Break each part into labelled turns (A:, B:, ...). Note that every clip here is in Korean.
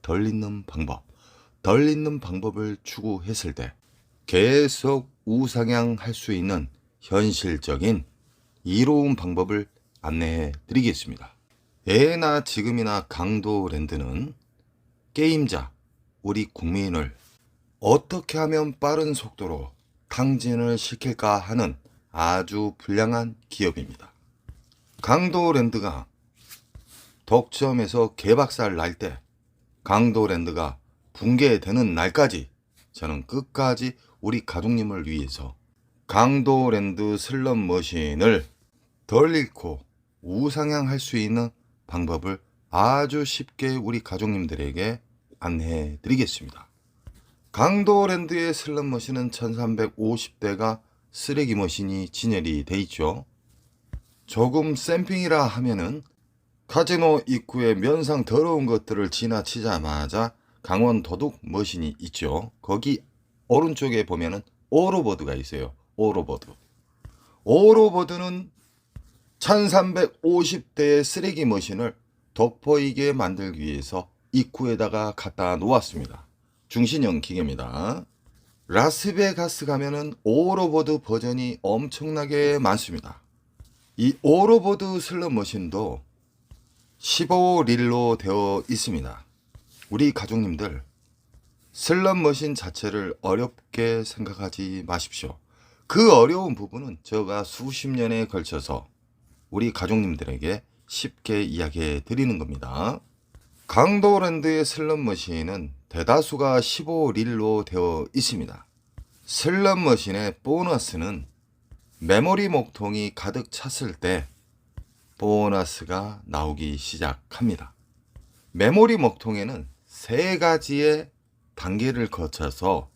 A: 덜 있는 방법, 덜 있는 방법을 추구했을 때 계속 우상향할 수 있는 현실적인 이로운 방법을 안내해 드리겠습니다. 예나 지금이나 강도랜드는 게임자, 우리 국민을 어떻게 하면 빠른 속도로 탕진을 시킬까 하는 아주 불량한 기업입니다. 강도랜드가 독점에서 개박살 날 때 강도랜드가 붕괴되는 날까지 저는 끝까지 우리 가족님을 위해서 강도랜드 슬롯머신을 덜 잃고 우상향할 수 있는 방법을 아주 쉽게 우리 가족님들에게 안내해 드리겠습니다. 강도랜드의 슬롯머신은 1350대가 쓰레기 머신이 진열이 돼 있죠. 조금 샘핑이라 하면은 카지노 입구에 면상 더러운 것들을 지나치자마자 강원 도둑 머신이 있죠. 거기 오른쪽에 보면은 오로버드가 있어요. 오로버드는 1350대의 쓰레기 머신을 돋보이게 만들기 위해서 입구에다가 갖다 놓았습니다. 중신형 기계입니다. 라스베가스 가면은 오로버드 버전이 엄청나게 많습니다. 이 오로버드 슬롯 머신도 15릴로 되어 있습니다. 우리 가족님들 슬롯 머신 자체를 어렵게 생각하지 마십시오. 그 어려운 부분은 제가 수십 년에 걸쳐서 우리 가족님들에게 쉽게 이야기해 드리는 겁니다. 강도랜드의 슬롯 머신은 대다수가 15릴로 되어 있습니다. 슬롯 머신의 보너스는 메모리 목통이 가득 찼을 때 보너스가 나오기 시작합니다. 메모리 목통에는 세 가지의 단계를 거쳐서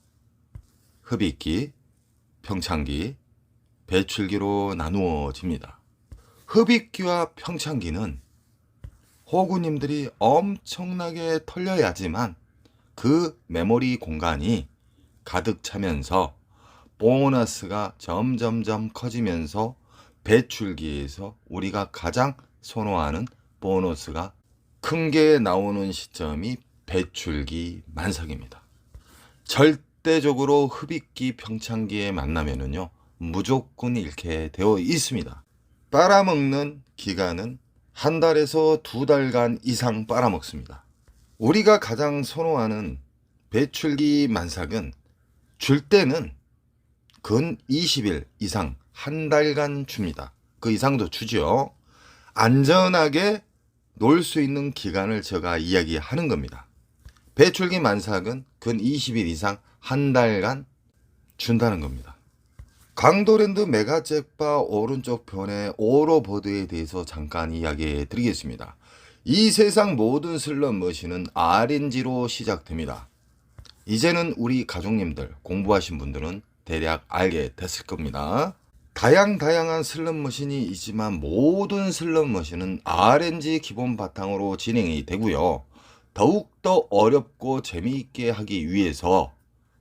A: 흡입기, 평창기, 배출기로 나누어집니다. 흡입기와 평창기는 호구님들이 엄청나게 털려야지만 그 메모리 공간이 가득 차면서 보너스가 점점점 커지면서 배출기에서 우리가 가장 선호하는 보너스가 큰 게 나오는 시점이 배출기 만삭입니다. 절대적으로 흡입기 평창기에 만나면은요 무조건 잃게 되어 있습니다. 빨아먹는 기간은 한 달에서 두 달간 이상 빨아먹습니다. 우리가 가장 선호하는 배출기 만삭은 줄 때는 근 20일 이상 한 달간 줍니다. 그 이상도 주죠. 안전하게 놀 수 있는 기간을 제가 이야기하는 겁니다. 배출기 만삭은 근 20일 이상 한 달간 준다는 겁니다. 강도랜드 메가잭바 오른쪽 편의 오로버드에 대해서 잠깐 이야기해 드리겠습니다. 이 세상 모든 슬롯 머신은 RNG로 시작됩니다. 이제는 우리 가족님들 공부하신 분들은 대략 알게 됐을 겁니다. 다양한 슬롯 머신이 있지만 모든 슬롯 머신은 RNG 기본 바탕으로 진행이 되고요. 더욱더 어렵고 재미있게 하기 위해서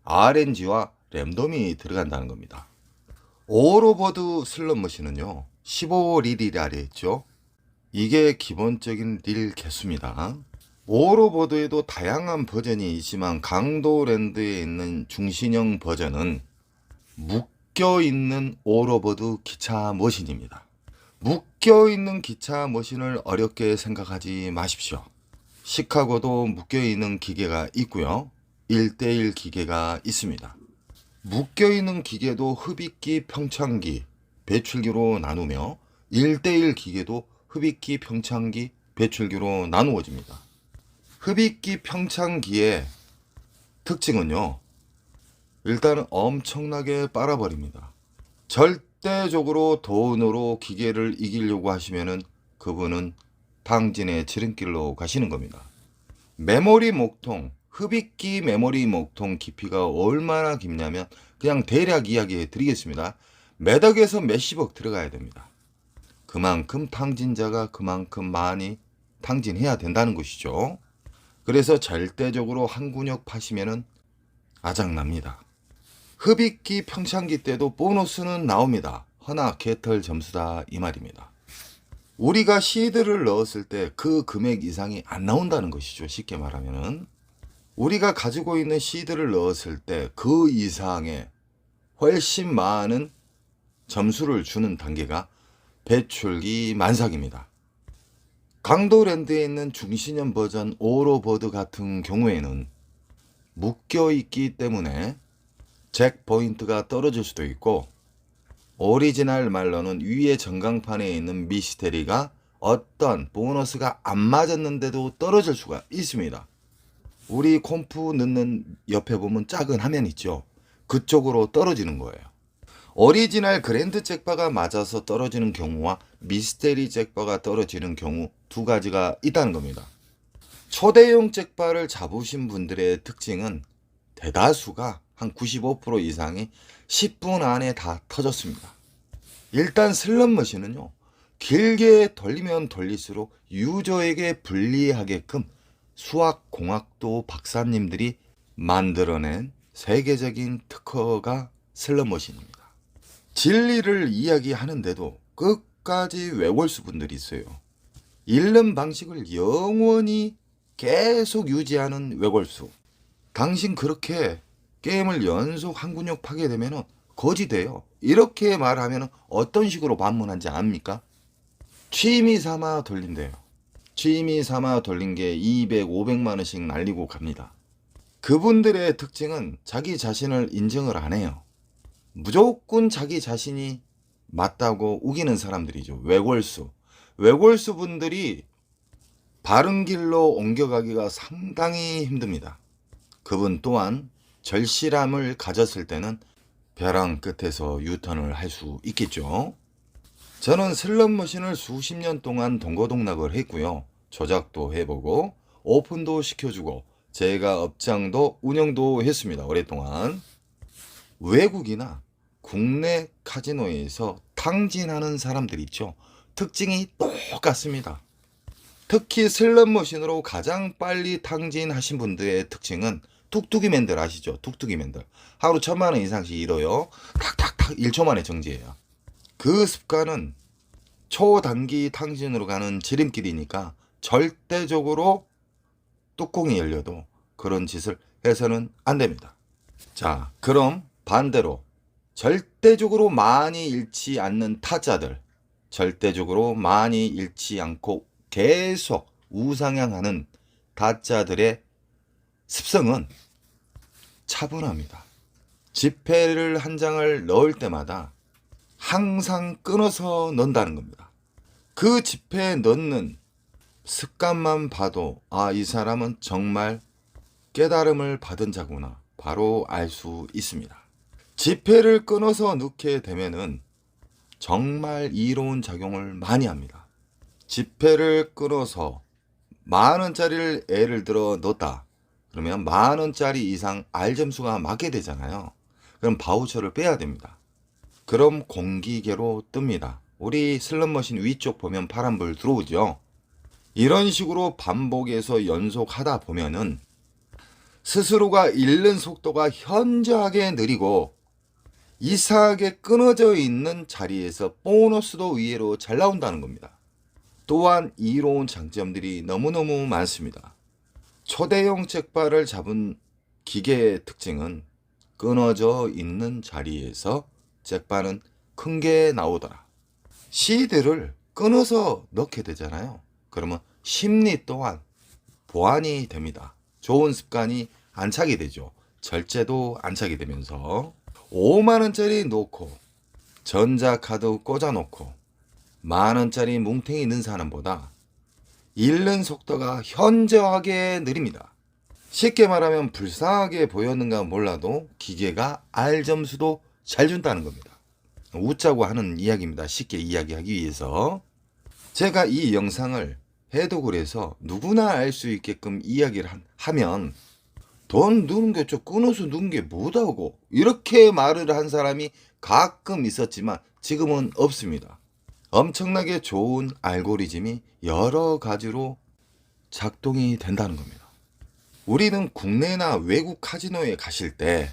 A: RNG와 랜덤이 들어간다는 겁니다. 오로버드 슬롯 머신은요 15릴이라 했죠. 이게 기본적인 릴 개수입니다. 오로버드에도 다양한 버전이 있지만 강도랜드에 있는 중신형 버전은 묶여있는 오로버드 기차 머신입니다. 묶여있는 기차 머신을 어렵게 생각하지 마십시오. 시카고도 묶여있는 기계가 있고요 1대1 기계가 있습니다. 묶여있는 기계도 흡입기, 평창기, 배출기로 나누며 1대1 기계도 흡입기, 평창기, 배출기로 나누어집니다. 흡입기, 평창기의 특징은요 일단은 엄청나게 빨아버립니다. 절대적으로 돈으로 기계를 이기려고 하시면은 그분은 탕진의 지름길로 가시는 겁니다. 메모리 목통, 흡입기 메모리 목통 깊이가 얼마나 깊냐면 그냥 대략 이야기해 드리겠습니다. 몇억에서 몇십억 들어가야 됩니다. 그만큼 탕진자가 그만큼 많이 탕진해야 된다는 것이죠. 그래서 절대적으로 한 군역 파시면은 아작납니다. 흡입기 평창기 때도 보너스는 나옵니다. 허나 개털 점수다 이 말입니다. 우리가 시드를 넣었을 때 그 금액 이상이 안 나온다는 것이죠. 쉽게 말하면은 우리가 가지고 있는 시드를 넣었을 때 그 이상의 훨씬 많은 점수를 주는 단계가 배출기 만삭입니다. 강도랜드에 있는 중신형 버전 오로버드 같은 경우에는 묶여있기 때문에 잭 포인트가 떨어질 수도 있고, 오리지널 말로는 위에 전광판에 있는 미스테리가 어떤 보너스가 안 맞았는데도 떨어질 수가 있습니다. 우리 콤프 넣는 옆에 보면 작은 화면 있죠. 그쪽으로 떨어지는 거예요. 오리지널 그랜드 잭바가 맞아서 떨어지는 경우와 미스테리 잭바가 떨어지는 경우 두 가지가 있다는 겁니다. 초대형 잭바를 잡으신 분들의 특징은 대다수가 한 95% 이상이 10분 안에 다 터졌습니다. 일단 슬롯머신은요, 길게 돌리면 돌릴수록 유저에게 불리하게끔 수학공학도 박사님들이 만들어낸 세계적인 특허가 슬롯머신입니다. 진리를 이야기하는데도 끝까지 외골수 분들이 있어요. 잃는 방식을 영원히 계속 유지하는 외골수. 당신 그렇게 게임을 연속 한 근육 파게 되면 거지 돼요. 이렇게 말하면 어떤 식으로 반문한지 압니까? 취미 삼아 돌린대요. 취미 삼아 돌린 게 200, 500만 원씩 날리고 갑니다. 그분들의 특징은 자기 자신을 인정을 안 해요. 무조건 자기 자신이 맞다고 우기는 사람들이죠. 외골수. 외골수 분들이 바른 길로 옮겨가기가 상당히 힘듭니다. 그분 또한 절실함을 가졌을 때는 벼랑 끝에서 유턴을 할 수 있겠죠. 저는 슬롯머신을 수십 년 동안 동거동락을 했고요. 조작도 해보고 오픈도 시켜주고 제가 업장도 운영도 했습니다. 오랫동안. 외국이나 국내 카지노에서 탕진하는 사람들 있죠. 특징이 똑같습니다. 특히 슬롯머신으로 가장 빨리 탕진하신 분들의 특징은 뚝뚝이맨들 아시죠? 뚝뚝이맨들. 하루 1000만 원 이상씩 잃어요. 탁탁탁 1초 만에 정지해요. 그 습관은 초단기 탕진으로 가는 지름길이니까 절대적으로 뚜껑이 열려도 그런 짓을 해서는 안 됩니다. 자, 그럼 반대로 절대적으로 많이 잃지 않는 타짜들, 절대적으로 많이 잃지 않고 계속 우상향하는 타짜들의 습성은 차분합니다. 지폐를 한 장을 넣을 때마다 항상 끊어서 넣는다는 겁니다. 그 지폐에 넣는 습관만 봐도 이 사람은 정말 깨달음을 받은 자구나 바로 알 수 있습니다. 지폐를 끊어서 넣게 되면은 정말 이로운 작용을 많이 합니다. 지폐를 끊어서 10,000원짜리를 예를 들어 넣었다. 그러면 10,000원짜리 이상 R점수가 맞게 되잖아요. 그럼 바우처를 빼야 됩니다. 그럼 공기계로 뜹니다. 우리 슬롯머신 위쪽 보면 파란불 들어오죠. 이런 식으로 반복해서 연속하다 보면은 스스로가 잃는 속도가 현저하게 느리고 이상하게 끊어져 있는 자리에서 보너스도 의외로 잘 나온다는 겁니다. 또한 이로운 장점들이 너무너무 많습니다. 초대형 잭바를 잡은 기계의 특징은 끊어져 있는 자리에서 잭바는 큰 게 나오더라. 시드를 끊어서 넣게 되잖아요. 그러면 심리 또한 보완이 됩니다. 좋은 습관이 안착이 되죠. 절제도 안착이 되면서 5만원짜리 놓고 전자카드 꽂아놓고 만원짜리 뭉탱이 넣은 사람보다 잃는 속도가 현저하게 느립니다. 쉽게 말하면 불쌍하게 보였는가 몰라도 기계가 R점수도 잘 준다는 겁니다. 웃자고 하는 이야기입니다. 쉽게 이야기하기 위해서. 제가 이 영상을 해독을 해서 누구나 알 수 있게끔 이야기를 하면 돈 누는 게 좀 끊어서 누는 게 뭐다고 이렇게 말을 한 사람이 가끔 있었지만 지금은 없습니다. 엄청나게 좋은 알고리즘이 여러 가지로 작동이 된다는 겁니다. 우리는 국내나 외국 카지노에 가실 때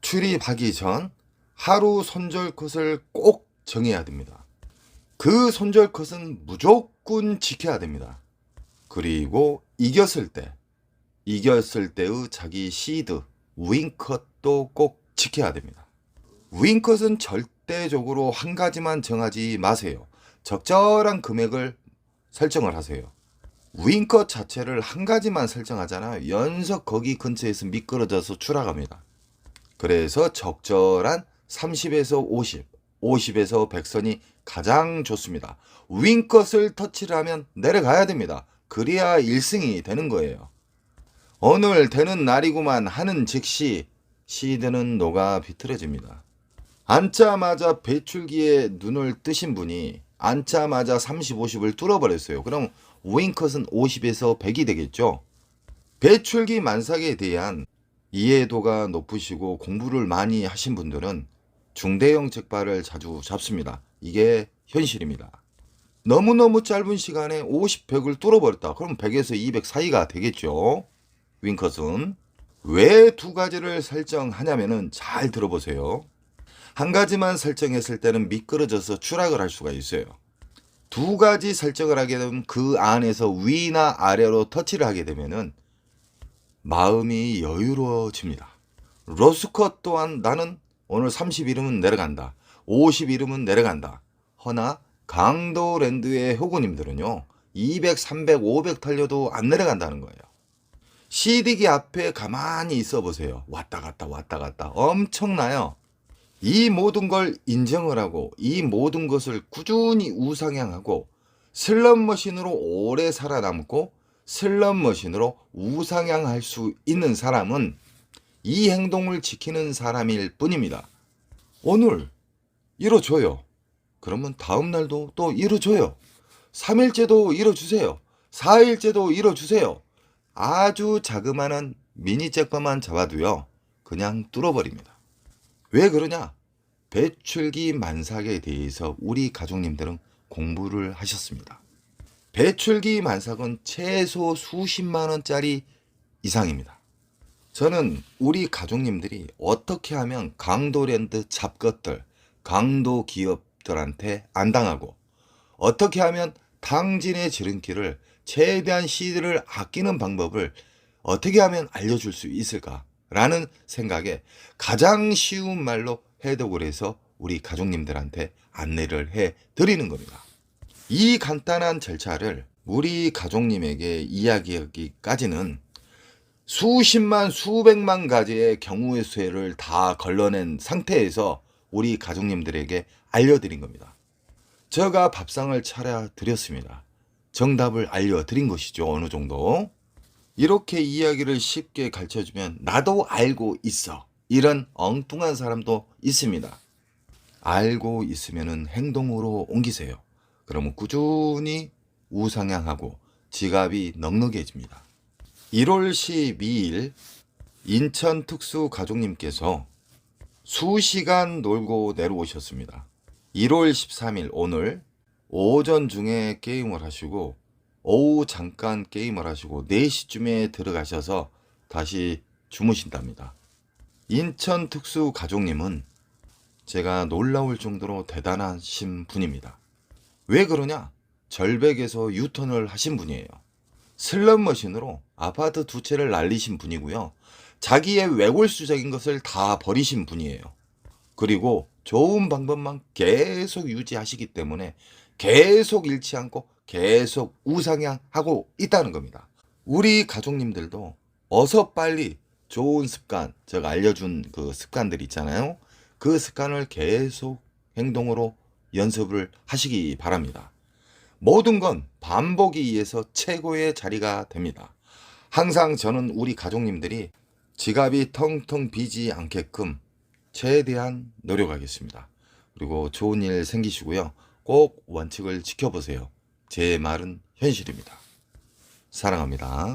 A: 출입하기 전 하루 손절 컷을 꼭 정해야 됩니다. 그 손절 컷은 무조건 지켜야 됩니다. 그리고 이겼을 때 이겼을 때의 자기 시드 윙컷도 꼭 지켜야 됩니다. 윙컷은 절대적으로 한 가지만 정하지 마세요. 적절한 금액을 설정을 하세요. 윙컷 자체를 한 가지만 설정하잖아요. 연속 거기 근처에서 미끄러져서 추락합니다. 그래서 적절한 30에서 50, 50에서 100선이 가장 좋습니다. 윙컷을 터치를 하면 내려가야 됩니다. 그래야 1승이 되는 거예요. 오늘 되는 날이구만 하는 즉시 시드는 녹아 비틀어집니다. 앉자마자 배출기에 눈을 뜨신 분이 앉자마자 30, 50을 뚫어버렸어요. 그럼 윙컷은 50에서 100이 되겠죠. 배출기 만삭에 대한 이해도가 높으시고 공부를 많이 하신 분들은 중대형 잭발을 자주 잡습니다. 이게 현실입니다. 너무너무 짧은 시간에 50, 100을 뚫어버렸다. 그럼 100에서 200 사이가 되겠죠. 윙컷은. 왜 두 가지를 설정하냐면은 잘 들어보세요. 한 가지만 설정했을 때는 미끄러져서 추락을 할 수가 있어요. 두 가지 설정을 하게 되면 그 안에서 위나 아래로 터치를 하게 되면은 마음이 여유로워집니다. 로스컷 또한 나는 오늘 30 이름은 내려간다. 50 이름은 내려간다. 허나 강도랜드의 호구님들은요. 200, 300, 500 털려도 안 내려간다는 거예요. CD기 앞에 가만히 있어 보세요. 왔다 갔다 왔다 갔다 엄청나요. 이 모든 걸 인정을 하고 이 모든 것을 꾸준히 우상향하고 슬롯머신으로 오래 살아남고 슬롯머신으로 우상향할 수 있는 사람은 이 행동을 지키는 사람일 뿐입니다. 오늘 이뤄줘요. 그러면 다음 날도 또 이뤄줘요. 3일째도 이뤄주세요. 4일째도 이뤄주세요. 아주 자그마한 미니 잭바만 잡아도요. 그냥 뚫어버립니다. 왜 그러냐? 배출기 만삭에 대해서 우리 가족님들은 공부를 하셨습니다. 배출기 만삭은 최소 수십만 원짜리 이상입니다. 저는 우리 가족님들이 어떻게 하면 강도랜드 잡것들, 강도 기업들한테 안 당하고 어떻게 하면 당진의 지름길을 최대한 시드를 아끼는 방법을 어떻게 하면 알려줄 수 있을까라는 생각에 가장 쉬운 말로 해독을 해서 우리 가족님들한테 안내를 해드리는 겁니다. 이 간단한 절차를 우리 가족님에게 이야기하기까지는 수십만 수백만 가지의 경우의 수를 다 걸러낸 상태에서 우리 가족님들에게 알려드린 겁니다. 제가 밥상을 차려드렸습니다. 정답을 알려드린 것이죠. 어느 정도. 이렇게 이야기를 쉽게 가르쳐주면 나도 알고 있어. 이런 엉뚱한 사람도 있습니다. 알고 있으면 행동으로 옮기세요. 그러면 꾸준히 우상향하고 지갑이 넉넉해집니다. 1월 12일 인천 특수 가족님께서 수시간 놀고 내려오셨습니다. 1월 13일 오늘 오전 중에 게임을 하시고 오후 잠깐 게임을 하시고 4시쯤에 들어가셔서 다시 주무신답니다. 인천 특수 가족님은 제가 놀라울 정도로 대단하신 분입니다. 왜 그러냐? 절벽에서 유턴을 하신 분이에요. 슬롯머신으로 아파트 2채를 날리신 분이고요. 자기의 외골수적인 것을 다 버리신 분이에요. 그리고 좋은 방법만 계속 유지하시기 때문에 계속 잃지 않고 계속 우상향하고 있다는 겁니다. 우리 가족님들도 어서 빨리 좋은 습관, 제가 알려준 그 습관들 있잖아요. 그 습관을 계속 행동으로 연습을 하시기 바랍니다. 모든 건 반복에 의해서 최고의 자리가 됩니다. 항상 저는 우리 가족님들이 지갑이 텅텅 비지 않게끔 최대한 노력하겠습니다. 그리고 좋은 일 생기시고요. 꼭 원칙을 지켜보세요. 제 말은 현실입니다. 사랑합니다.